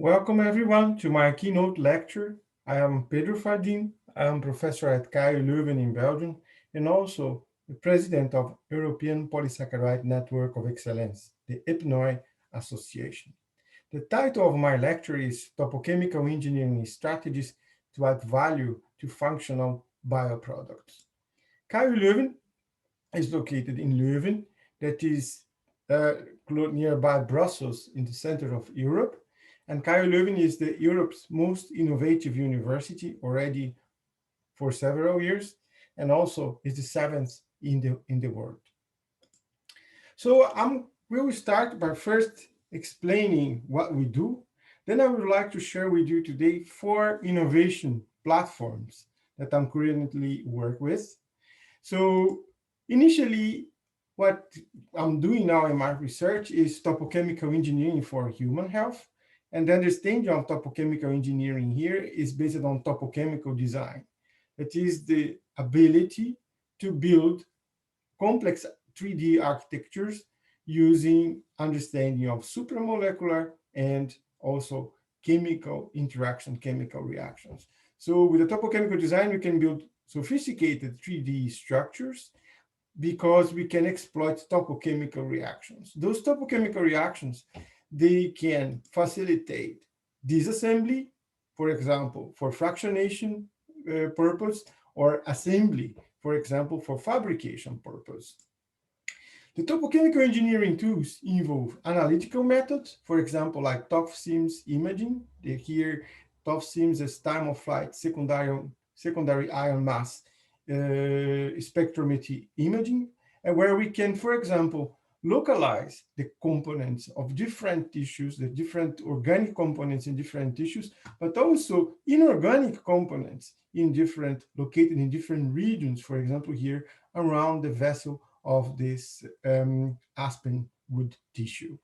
Welcome everyone to my keynote lecture. I am Pedro Fardim. I am professor at KU Leuven in Belgium and also the president of European Polysaccharide Network of Excellence, the EPNOI Association. The title of my lecture is Topochemical Engineering Strategies to Add Value to Functional Bioproducts. KU Leuven is located in Leuven, that is nearby Brussels in the center of Europe. And KU Leuven is Europe's most innovative university already for several years, and also is the seventh in the world. So we will start by first explaining what we do. Then I would like to share with you today 4 innovation platforms that I'm currently work with. So initially, what I'm doing now in my research is topochemical engineering for human health. And the understanding of topochemical engineering here is based on topochemical design. It is the ability to build complex 3D architectures using understanding of supramolecular and also chemical interaction, chemical reactions. So with the topochemical design, we can build sophisticated 3D structures because we can exploit topochemical reactions. Those topochemical reactions, they can facilitate disassembly, for example, for fractionation purpose, or assembly, for example, for fabrication purpose. The topochemical engineering tools involve analytical methods, for example, like TOF-SIMS imaging. Here, TOF-SIMS is time of flight secondary ion mass spectrometry imaging, and where we can, for example, localize the components of different tissues, the different organic components in different tissues, but also inorganic components located in different regions, for example, here around the vessel of this aspen wood tissue.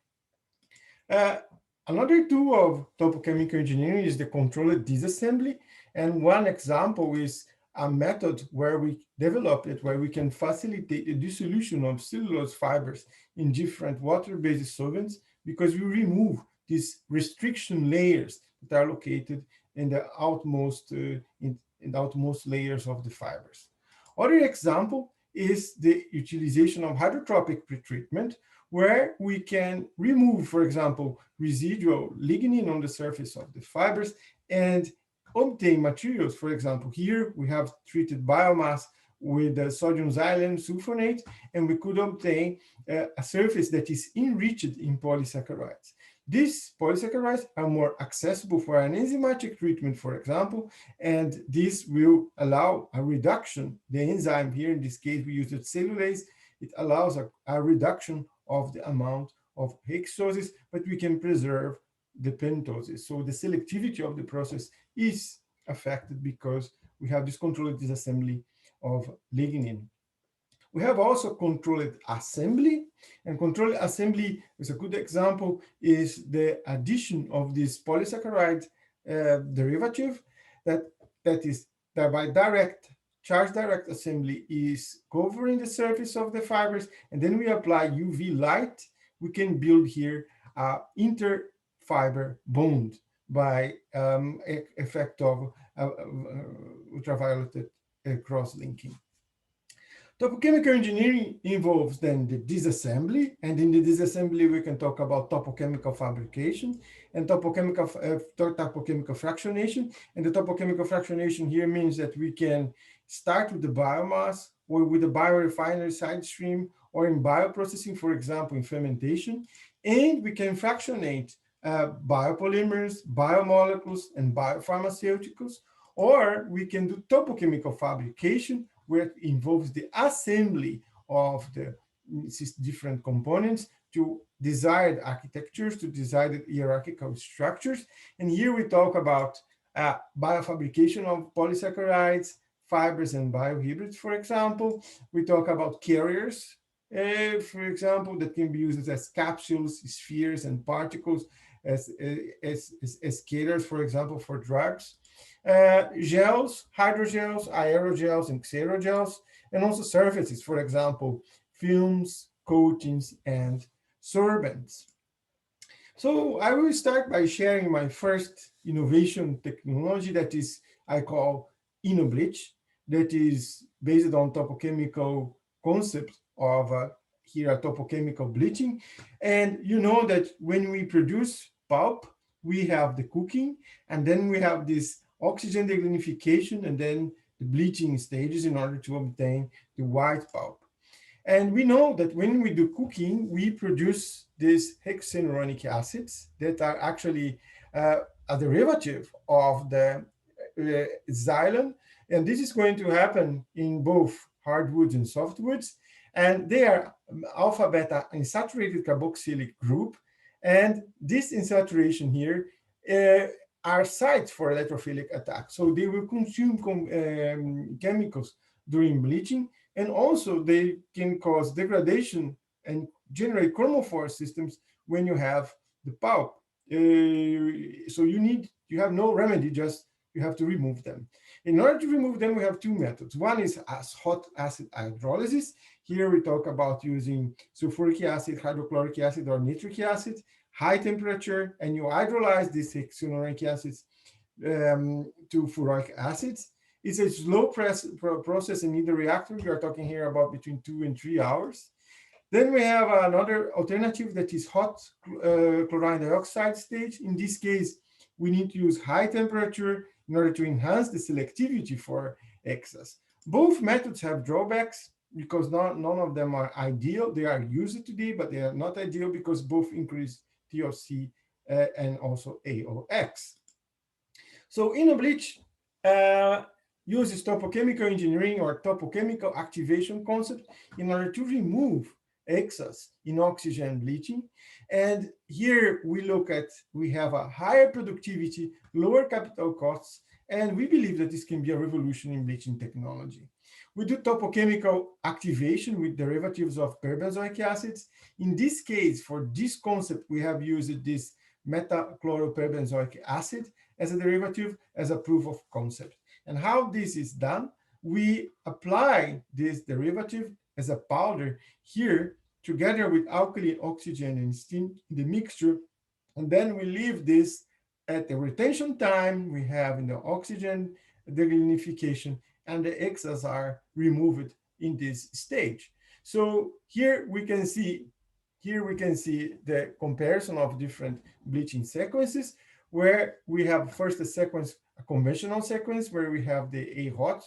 Another tool of topochemical engineering is the controlled disassembly. And one example is a method where we developed it, where we can facilitate the dissolution of cellulose fibers in different water-based solvents, because we remove these restriction layers that are located in the outmost layers of the fibers. Other example is the utilization of hydrotropic pretreatment, where we can remove, for example, residual lignin on the surface of the fibers and obtain materials. For example, here we have treated biomass with sodium xylene sulfonate, and we could obtain a surface that is enriched in polysaccharides. These polysaccharides are more accessible for an enzymatic treatment, for example, and this will allow a reduction. The enzyme here, in this case, we use the cellulase. It allows a reduction of the amount of hexoses, but we can preserve the pentoses. So the selectivity of the process is affected because we have this controlled disassembly of lignin. We have also controlled assembly, and controlled assembly is a good example, is the addition of this polysaccharide derivative that is by charge direct assembly is covering the surface of the fibers, and then we apply UV light. We can build here a interfiber bond by effect of ultraviolet cross-linking. Topochemical engineering involves then the disassembly, and in the disassembly we can talk about topochemical fabrication and topochemical fractionation. And the topochemical fractionation here means that we can start with the biomass or with the biorefinery side stream or in bioprocessing, for example, in fermentation, and we can fractionate biopolymers, biomolecules, and biopharmaceuticals, or we can do topochemical fabrication, where it involves the assembly of the different components to desired architectures, to desired hierarchical structures. And here we talk about biofabrication of polysaccharides, fibers, and biohybrids, for example. We talk about carriers, for example, that can be used as capsules, spheres, and particles, as carriers, for example, for drugs. Gels, hydrogels, aerogels, and xerogels, and also surfaces, for example, films, coatings, and sorbents. So I will start by sharing my first innovation technology that is I call InnoBleach, that is based on topochemical concept of here a topochemical bleaching. And you know that when we produce pulp, we have the cooking, and then we have this oxygen delignification, and then the bleaching stages in order to obtain the white pulp. And we know that when we do cooking, we produce these hexenuronic acids that are actually uh, a derivative of the xylem. And this is going to happen in both hardwoods and softwoods. And they are alpha beta unsaturated carboxylic group. And this unsaturation here uh, are sites for electrophilic attack. So they will consume chemicals during bleaching, and also they can cause degradation and generate chromophore systems when you have the pulp. So you have no remedy, just you have to remove them. In order to remove them, we have two methods. One is as hot acid hydrolysis. Here we talk about using sulfuric acid, hydrochloric acid, or nitric acid, high temperature, and you hydrolyze these hexenuric acids to furic acids. It's a slow process in either reactor. We are talking here about between 2 and 3 hours. Then we have another alternative that is hot chlorine dioxide stage. In this case, we need to use high temperature in order to enhance the selectivity for excess. Both methods have drawbacks because none of them are ideal. They are used today, but they are not ideal because both increase TOC and also AOX. So InnoBleach uh, uses topochemical engineering or topochemical activation concept in order to remove excess in oxygen bleaching. And here we have a higher productivity, lower capital costs, and we believe that this can be a revolution in bleaching technology. We do topochemical activation with derivatives of perbenzoic acids. In this case, for this concept, we have used this metachloropurbenzoic acid as a derivative, as a proof of concept. And how this is done, we apply this derivative as a powder here together with alkaline oxygen and steam in the mixture. And then we leave this at the retention time we have in the oxygen delignification, and the excess are removed in this stage. So here we can see the comparison of different bleaching sequences, where we have first a conventional sequence, where we have the A hot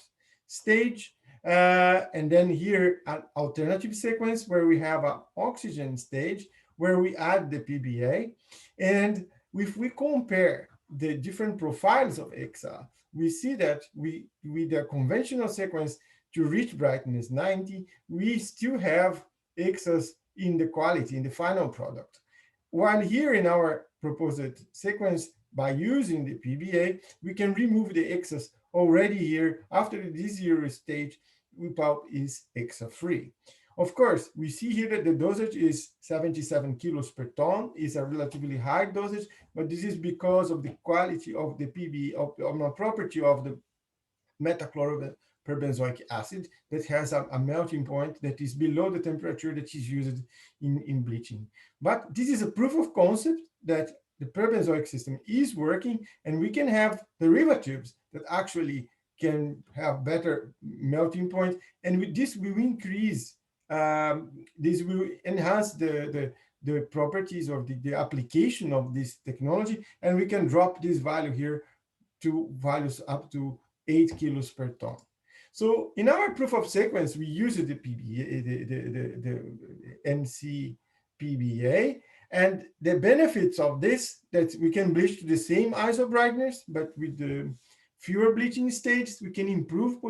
stage, and then here an alternative sequence where we have an oxygen stage, where we add the PBA. And if we compare the different profiles of EXA, we see that with the conventional sequence to reach brightness 90, we still have excess in the quality, in the final product. While here in our proposed sequence, by using the PBA, we can remove the excess already here after this zero stage. Pulp is excess free. Of course, we see here that the dosage is 77 kilos per ton, is a relatively high dosage, but this is because of the quality of the PBA, of the property of the metachloropurbenzoic acid that has a melting point that is below the temperature that is used in bleaching. But this is a proof of concept that the perbenzoic system is working, and we can have derivatives that actually can have better melting point. And with this, we will increase, this will enhance the properties of the application of this technology, and we can drop this value here to values up to 8 kilos per ton. So in our proof of sequence, we use the PBA, the MC PBA, and the benefits of this, that we can bleach to the same ISO brightness, but with the fewer bleaching stages, we can improve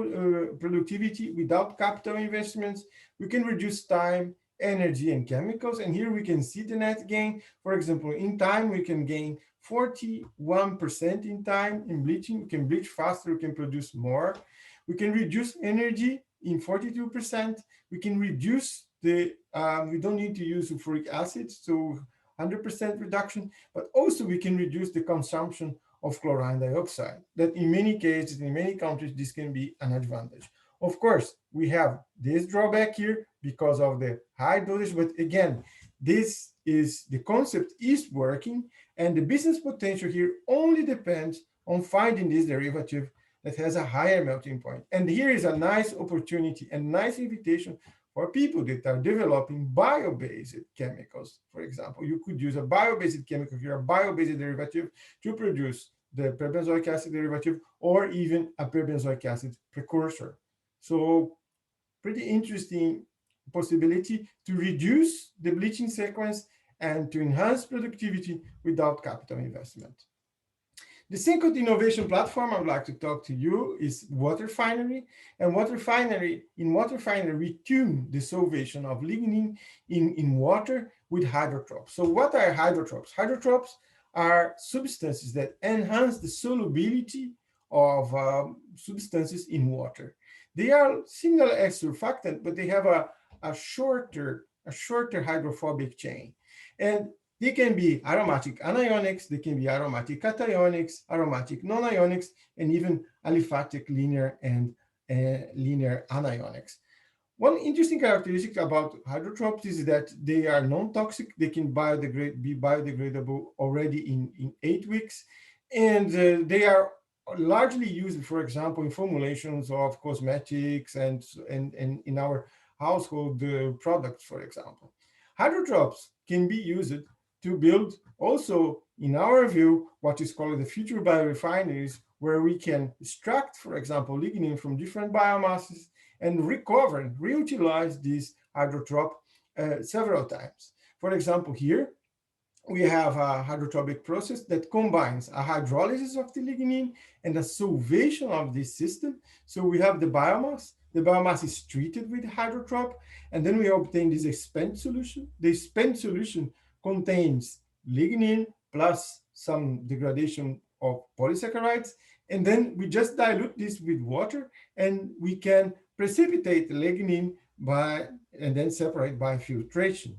productivity without capital investments. We can reduce time, energy, and chemicals. And here we can see the net gain. For example, in time, we can gain 41% in time in bleaching. We can bleach faster, we can produce more. We can reduce energy in 42%. We can reduce we don't need to use sulfuric acid, so 100% reduction, but also we can reduce the consumption of chlorine dioxide. That in many cases, in many countries, this can be an advantage. Of course, we have this drawback here because of the high dosage, but again, this is the concept is working, and the business potential here only depends on finding this derivative that has a higher melting point. And here is a nice opportunity and nice invitation for people that are developing bio-based chemicals. For example, you could use a bio-based chemical here, a bio-based derivative, to produce the perbenzoic acid derivative or even a perbenzoic acid precursor. So pretty interesting possibility to reduce the bleaching sequence and to enhance productivity without capital investment. The second innovation platform I would like to talk to you is Waterfinery. And in Waterfinery, we tune the solvation of lignin in water with hydrotropes. So what are hydrotropes? Hydrotropes are substances that enhance the solubility of substances in water. They are similar as surfactant, but they have a shorter hydrophobic chain. And they can be aromatic anionics, they can be aromatic cationics, aromatic non-ionics, and even aliphatic linear and linear anionics. One interesting characteristic about hydrotropes is that they are non-toxic. They can be biodegradable already in 8 weeks. And they are largely used, for example, in formulations of cosmetics and in our household products, for example. Hydrotropes can be used to build also, in our view, what is called the future biorefineries, where we can extract, for example, lignin from different biomasses and recover and reutilize this hydrotrope several times. For example, here we have a hydrotropic process that combines a hydrolysis of the lignin and a solvation of this system. So we have the biomass. The biomass is treated with hydrotrope, and then we obtain this spent solution. The spent solution contains lignin plus some degradation of polysaccharides, and then we just dilute this with water, and we can precipitate the lignin and then separate by filtration.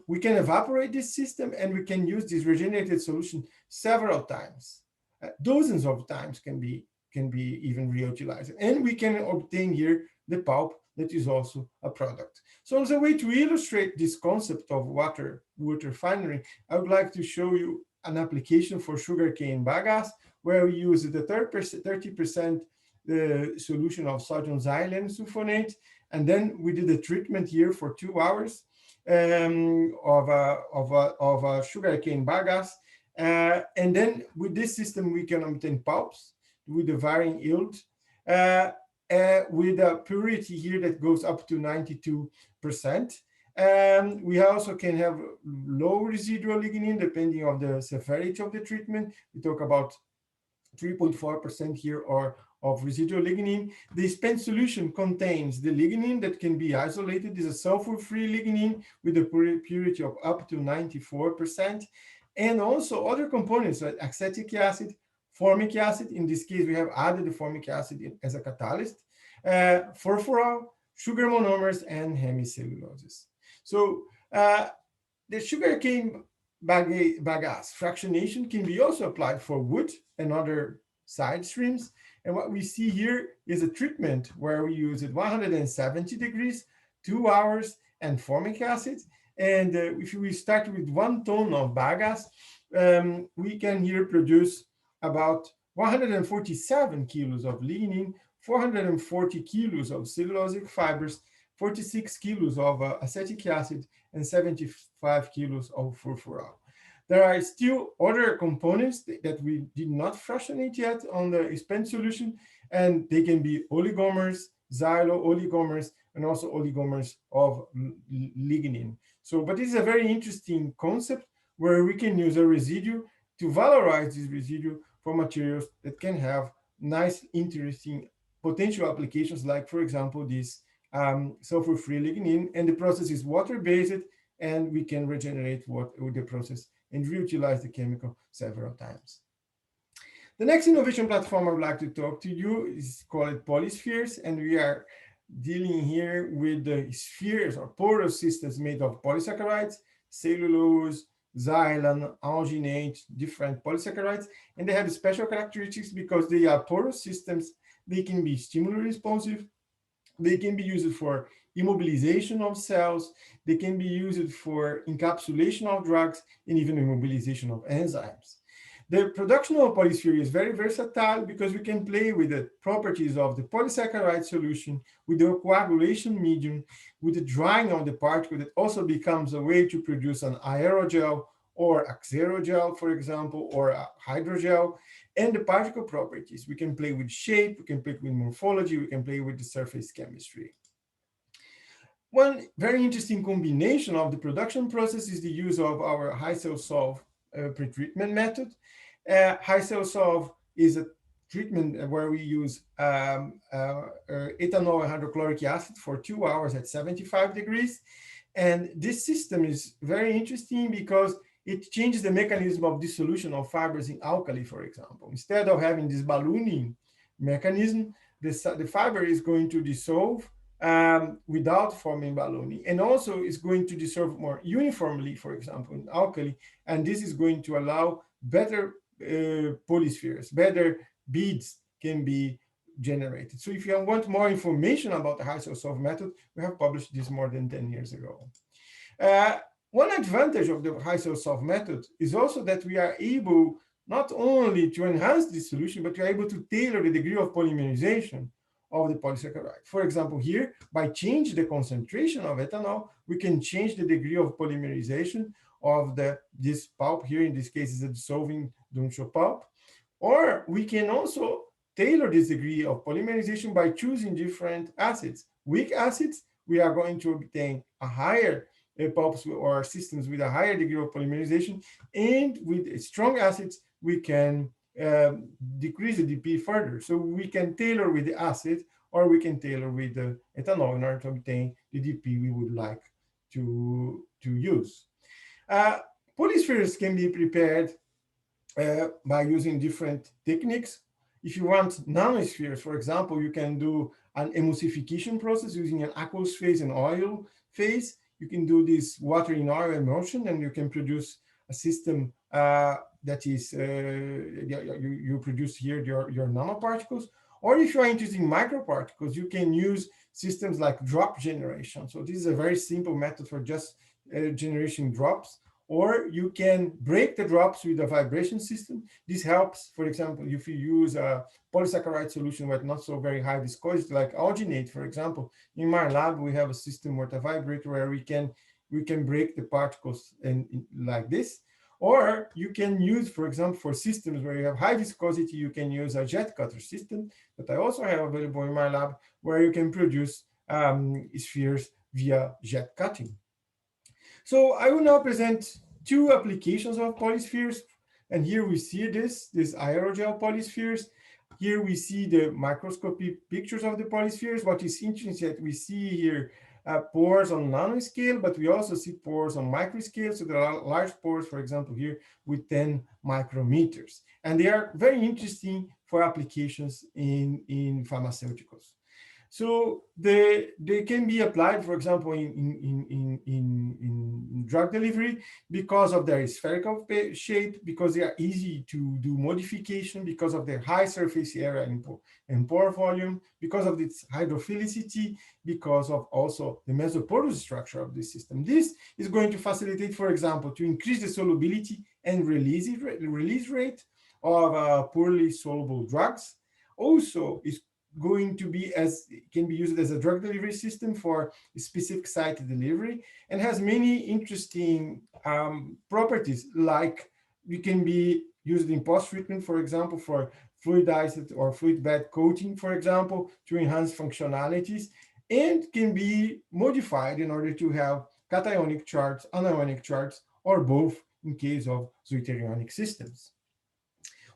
We can evaporate this system, and we can use this regenerated solution several times. Dozens of times can be even reutilized. And we can obtain here the pulp that is also a product. So as a way to illustrate this concept of water refinery, I would like to show you an application for sugarcane bagasse, where we use the 30% solution of sodium xylene sulfonate, and then we did the treatment here for 2 hours of a sugarcane bagasse. And then with this system, we can obtain pulps with a varying yield, with a purity here that goes up to 92%. We also can have low residual lignin depending on the severity of the treatment. We talk about 3.4% here or of residual lignin. The spent solution contains the lignin that can be isolated. This is a sulfur-free lignin with a purity of up to 94%. And also other components like acetic acid, formic acid. In this case, we have added the formic acid as a catalyst, furfural, sugar monomers, and hemicelluloses. So the sugarcane bagasse fractionation can be also applied for wood and other side streams. And what we see here is a treatment where we use it 170 degrees, 2 hours, and formic acid. And if we start with 1 ton of bagasse, we can here produce about 147 kilos of lignin, 440 kilos of cellulosic fibers, 46 kilos of acetic acid, and 75 kilos of furfural. There are still other components that we did not fractionate yet on the spent solution, and they can be oligomers, xylo-oligomers, and also oligomers of lignin. So, but this is a very interesting concept where we can use a residue to valorize this residue for materials that can have nice, interesting potential applications, like, for example, this sulfur-free lignin. And the process is water-based, and we can regenerate with the process and reutilize the chemical several times. The next innovation platform I would like to talk to you is called polyspheres, and we are dealing here with the spheres or porous systems made of polysaccharides, cellulose, xylene, alginate, different polysaccharides, and they have special characteristics because they are porous systems. They can be stimuli responsive. They can be used for immobilization of cells. They can be used for encapsulation of drugs and even immobilization of enzymes. The production of polysphere is very versatile because we can play with the properties of the polysaccharide solution, with the coagulation medium, with the drying of the particle that also becomes a way to produce an aerogel or a xerogel, for example, or a hydrogel, and the particle properties. We can play with shape, we can play with morphology, we can play with the surface chemistry. One very interesting combination of the production process is the use of our high cell solve pretreatment method. High cell solve is a treatment where we use ethanol and hydrochloric acid for 2 hours at 75 degrees. And this system is very interesting because it changes the mechanism of dissolution of fibers in alkali, for example. Instead of having this ballooning mechanism, the fiber is going to dissolve without forming ballooning. And also it's going to dissolve more uniformly, for example, in alkali. And this is going to allow better polyspheres, better beads can be generated. So if you want more information about the high cell solve method, we have published this more than 10 years ago. One advantage of the high cell solve method is also that we are able not only to enhance this solution, but we are able to tailor the degree of polymerization of the polysaccharide. For example, here, by changing the concentration of ethanol, we can change the degree of polymerization of this pulp. Here, in this case, is a dissolving Duncho pulp. Or we can also tailor this degree of polymerization by choosing different acids. Weak acids, we are going to obtain a higher pulps or systems with a higher degree of polymerization. And with strong acids, we can decrease the DP further. So we can tailor with the acid, or we can tailor with the ethanol in order to obtain the DP we would like to use. Polyspheres can be prepared by using different techniques. If you want nanospheres, for example, you can do an emulsification process using an aqueous phase and oil phase. You can do this water in oil emulsion, and you can produce a system that is, you produce here your nanoparticles. Or if you are interested in microparticles, you can use systems like drop generation. So this is a very simple method for just generating drops. Or you can break the drops with a vibration system. This helps, for example, if you use a polysaccharide solution with not so very high viscosity, like alginate, for example. In my lab, we have a system with a vibrator where we can break the particles like this. Or you can use, for example, for systems where you have high viscosity, you can use a jet cutter system that I also have available in my lab, where you can produce spheres via jet cutting. So I will now present two applications of polyspheres. And here we see this aerogel polyspheres. Here we see the microscopic pictures of the polyspheres. What is interesting is that we see here pores on nanoscale, but we also see pores on microscale. So there are large pores, for example, here with 10 micrometers. And they are very interesting for applications in pharmaceuticals. So they can be applied, for example, in drug delivery because of their spherical shape, because they are easy to do modification, because of their high surface area and pore volume, because of its hydrophilicity, because of also the mesoporous structure of the system. This is going to facilitate, for example, to increase the solubility and release rate of poorly soluble drugs. Also, is going to be can be used as a drug delivery system for specific site delivery, and has many interesting properties, like we can be used in post-treatment, for example, for fluidized or fluid bed coating, for example, to enhance functionalities, and can be modified in order to have cationic charts, anionic charts, or both in case of zwitterionic systems.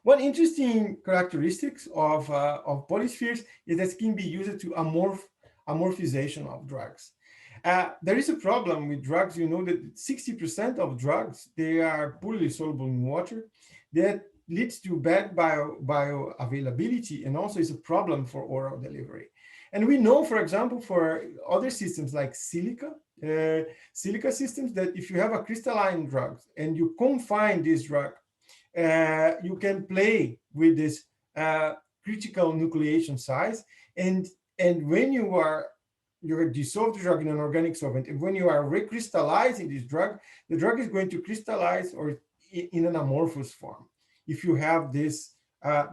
One interesting characteristics of polyspheres is that it can be used to amorphization of drugs. There is a problem with drugs. You know that 60% of drugs, they are poorly soluble in water. That leads to bad bioavailability, and also is a problem for oral delivery. And we know, for example, for other systems like silica systems, that if you have a crystalline drug and you confine this drug, you can play with this critical nucleation size, and when you are you dissolve the drug in an organic solvent, and when you are recrystallizing this drug, the drug is going to crystallize or in an amorphous form. If you have this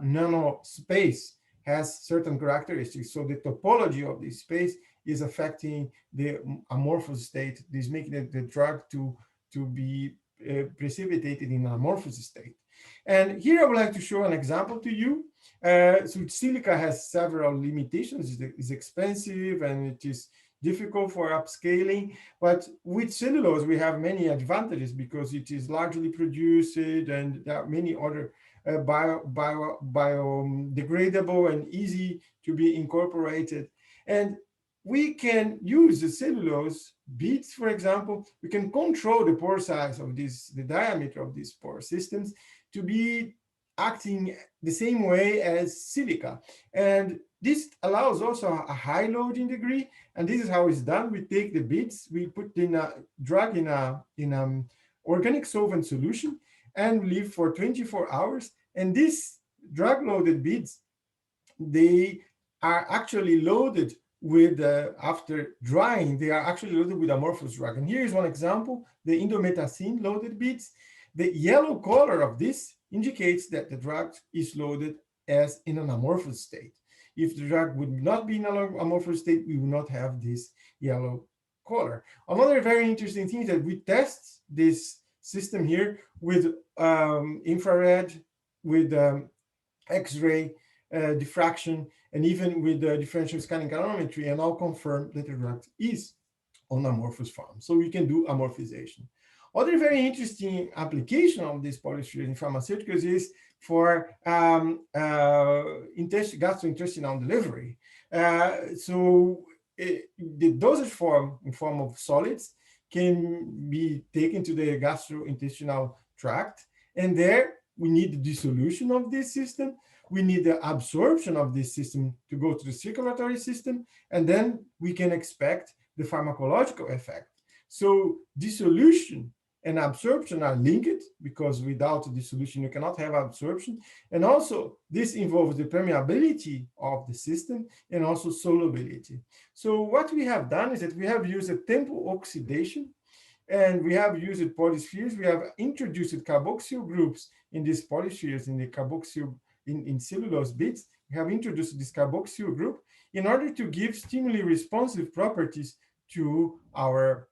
nano space has certain characteristics, so the topology of this space is affecting the amorphous state. This making the drug to be precipitated in an amorphous state. And here I would like to show an example to you. So silica has several limitations. It's expensive and it is difficult for upscaling. But with cellulose, we have many advantages because it is largely produced and there are many other biodegradable and easy to be incorporated. And we can use the cellulose beads, for example. We can control the pore size of this, the diameter of these pore systems to be acting the same way as silica. And this allows also a high loading degree. And this is how it's done. We take the beads, we put in a drug in a organic solvent solution and leave for 24 hours. And these drug loaded beads, they are actually loaded with, after drying, they are actually loaded with amorphous drug. And here is one example, the indomethacin loaded beads. The yellow color of this indicates that the drug is loaded as in an amorphous state. If the drug would not be in an amorphous state, we would not have this yellow color. Another very interesting thing is that we test this system here with infrared, with X-ray diffraction, and even with the differential scanning calorimetry, and all confirm that the drug is on amorphous form. So we can do amorphization. Other very interesting application of this polyspheres in pharmaceuticals is for gastrointestinal delivery. The dosage form in form of solids can be taken to the gastrointestinal tract, and there we need the dissolution of this system. We need the absorption of this system to go to the circulatory system, and then we can expect the pharmacological effect. So dissolution and absorption are linked, because without dissolution you cannot have absorption. And also this involves the permeability of the system and also solubility. So what we have done is that we have used a tempo oxidation, and we have used polyspheres. We have introduced carboxyl groups in these polyspheres, in the carboxyl, in cellulose beads. We have introduced this carboxyl group in order to give stimuli responsive properties to our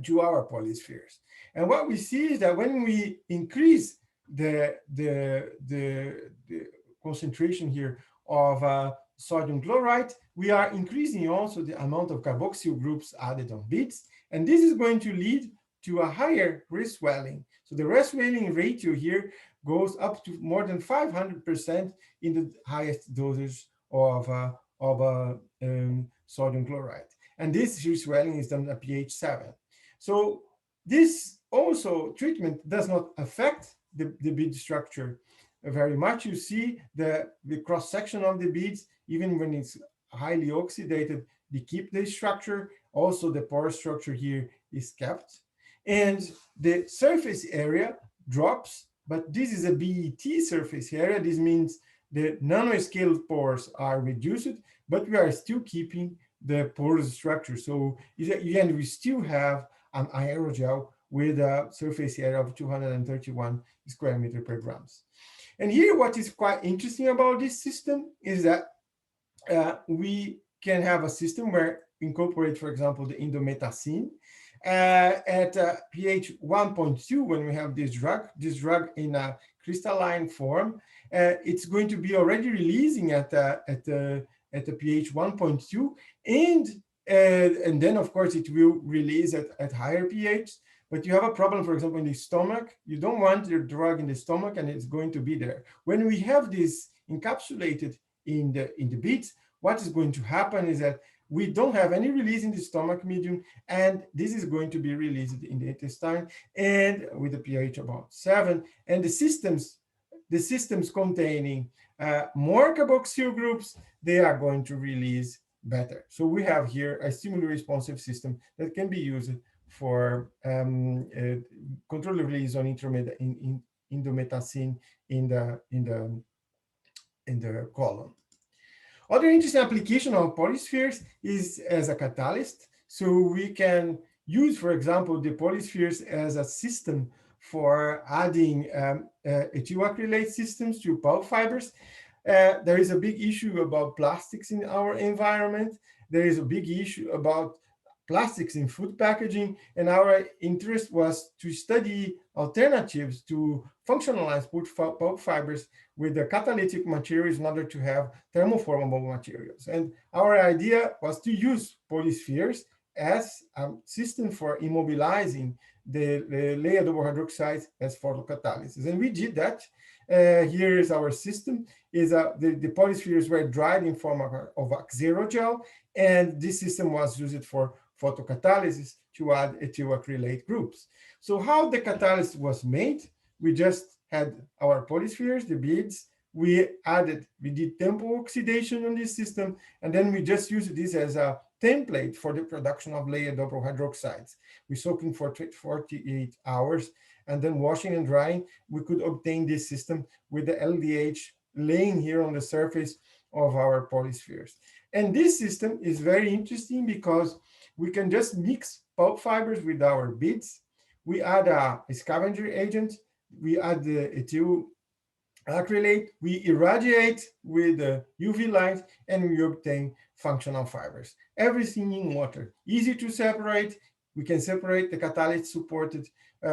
polyspheres. And what we see is that when we increase the concentration here of sodium chloride, we are increasing also the amount of carboxyl groups added on beads. And this is going to lead to a higher reswelling. So the reswelling ratio here goes up to more than 500% in the highest dosage of sodium chloride. And this reswelling is done at pH 7. So this also treatment does not affect the bead structure very much. You see the cross-section of the beads, even when it's highly oxidated, they keep the structure. Also, the pore structure here is kept. And the surface area drops, but this is a BET surface area. This means the nanoscale pores are reduced, but we are still keeping the porous structure. So again, we still have an aerogel with a surface area of 231 square meter per grams. And here, what is quite interesting about this system is that we can have a system where incorporate, for example, the indomethacin at pH 1.2. When we have this drug in a crystalline form, it's going to be already releasing at the pH 1.2, and then of course it will release at higher pH. But you have a problem, for example, in the stomach. You don't want your drug in the stomach, and it's going to be there. When we have this encapsulated in the beads, what is going to happen is that we don't have any release in the stomach medium, and this is going to be released in the intestine, and with a pH about 7. And the systems containing more carboxyl groups, they are going to release better. So we have here a stimuli responsive system that can be used for control the release on indomethacin in the colon. Other interesting application of polyspheres is as a catalyst. So we can use, for example, the polyspheres as a system for adding ethyl acrylate systems to pulp fibers. There is a big issue about plastics in our environment. There is a big issue about plastics in food packaging, and our interest was to study alternatives to functionalize pulp fibers with the catalytic materials in order to have thermoformable materials. And our idea was to use polyspheres as a system for immobilizing the layer double hydroxides as photocatalysis. And we did that. Here is our system. The polyspheres were dried in form of aerogel, and this system was used for photocatalysis to add ethyl acrylate groups. So how the catalyst was made? We just had our polyspheres, the beads. We did tempo oxidation on this system, and then we just used this as a template for the production of layered double hydroxides. We soaking for 48 hours, and then washing and drying, we could obtain this system with the LDH laying here on the surface of our polyspheres. And this system is very interesting because we can just mix pulp fibers with our beads. We add a scavenger agent. We add the ethyl acrylate. We irradiate with UV light, and we obtain functional fibers. Everything in water. Easy to separate. We can separate the catalyst supported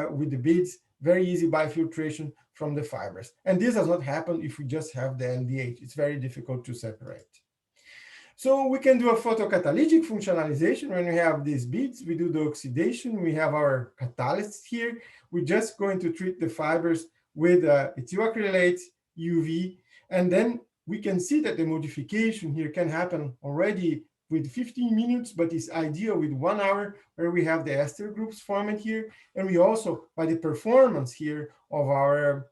with the beads. Very easy biofiltration from the fibers. And this does not happen if we just have the LDH. It's very difficult to separate. So we can do a photocatalytic functionalization. When we have these beads, we do the oxidation. We have our catalysts here. We're just going to treat the fibers with ethyl acrylate, UV, and then we can see that the modification here can happen already with 15 minutes, but it's ideal with 1 hour, where we have the ester groups formed here. And we also, by the performance here of our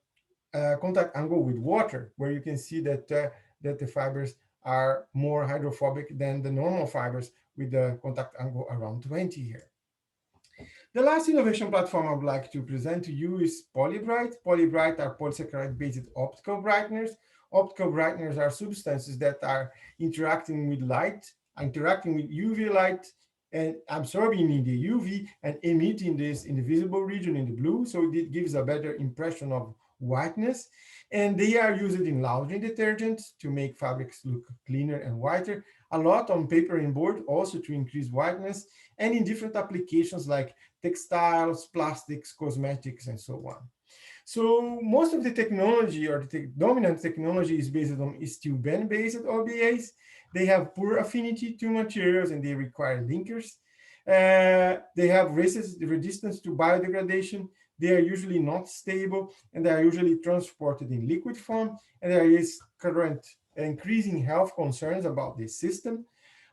contact angle with water, where you can see that the fibers are more hydrophobic than the normal fibers with the contact angle around 20 here. The last innovation platform I would like to present to you is Polybright. Polybright are polysaccharide-based optical brighteners. Optical brighteners are substances that are interacting with light, interacting with UV light, and absorbing in the UV and emitting this in the visible region in the blue. So it gives a better impression of whiteness. And they are used in laundry detergents to make fabrics look cleaner and whiter, a lot on paper and board also to increase whiteness, and in different applications like textiles, plastics, cosmetics, and so on. So most of the technology, or the dominant technology, is based on steel band-based OBAs. They have poor affinity to materials and they require linkers. They have resistance to biodegradation. They are usually not stable, and they are usually transported in liquid form. And there is current increasing health concerns about this system,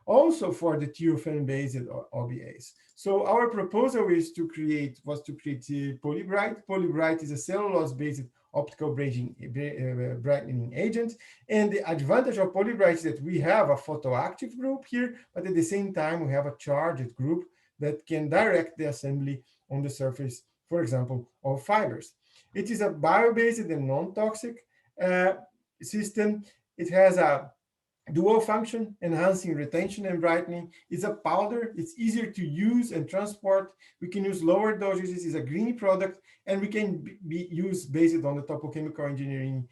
also for the TFN-based OBAs. So our proposal was to create Polybright. Polybright is a cellulose-based optical brightening agent. And the advantage of Polybright is that we have a photoactive group here, but at the same time, we have a charged group that can direct the assembly on the surface, for example, of fibers. It is a bio-based and non-toxic system. It has a dual function, enhancing retention and brightening. It's a powder. It's easier to use and transport. We can use lower dosages. It's a green product, and we can be used based on the topochemical engineering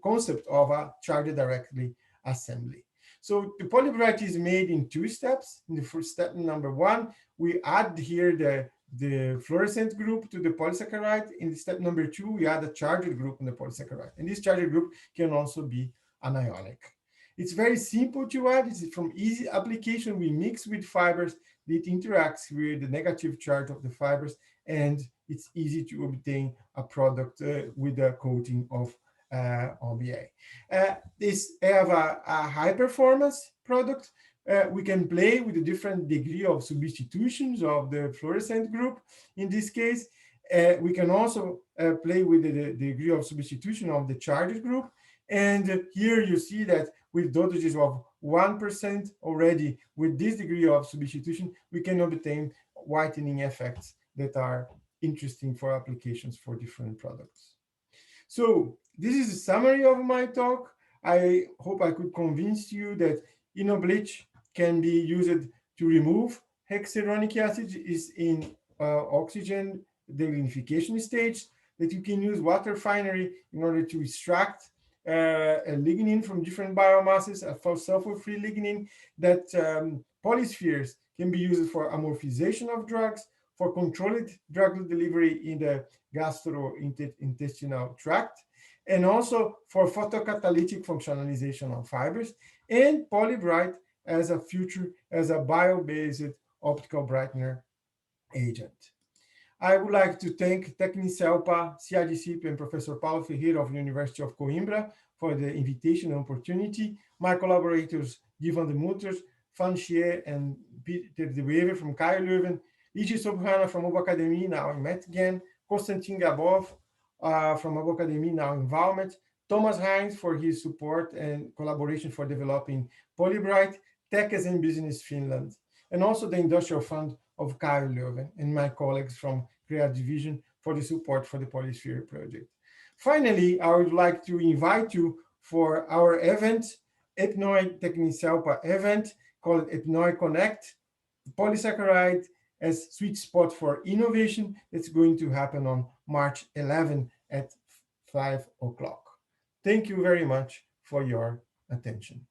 concept of a charged directly assembly. So the Polybright is made in 2 steps. In the first step, number 1, we add here the fluorescent group to the polysaccharide. In step number 2, we add a charged group in the polysaccharide. And this charged group can also be anionic. It's very simple to add. It's from easy application. We mix with fibers. It interacts with the negative charge of the fibers, and it's easy to obtain a product with a coating of OBA. This have a high performance product. We can play with the different degree of substitutions of the fluorescent group. In this case, we can also play with the degree of substitution of the charged group. And here you see that with dosages of 1% already, with this degree of substitution, we can obtain whitening effects that are interesting for applications for different products. So this is a summary of my talk. I hope I could convince you that InnoBleach can be used to remove hexuronic acid is in oxygen delignification stage, that you can use water refinery in order to extract a lignin from different biomasses, a sulfur-free lignin, that polyspheres can be used for amorphization of drugs, for controlled drug delivery in the gastrointestinal tract, and also for photocatalytic functionalization of fibers, and polybright as a future, as a bio-based optical brightener agent. I would like to thank Tecnicelpa, CIDCP, and Professor Paulo Ferreira of the University of Coimbra for the invitation and opportunity. My collaborators, Givan de Mutters, Fan Xie, and Peter de Wever from KU Leuven, Iji Sobhana from Obo Academy, now in Mettgen, Konstantin Gabov from Obo Academy, now in Valmet, Thomas Heinz for his support and collaboration for developing Polybright, Teches and Business Finland, and also the Industrial Fund of KU Leuven, and my colleagues from CREA Division for the support for the Polysphere project. Finally, I would like to invite you for our event, Epnoi Tecnicelpa event, called Epnoi Connect, polysaccharide as sweet spot for innovation. It's going to happen on March 11 at 5 o'clock. Thank you very much for your attention.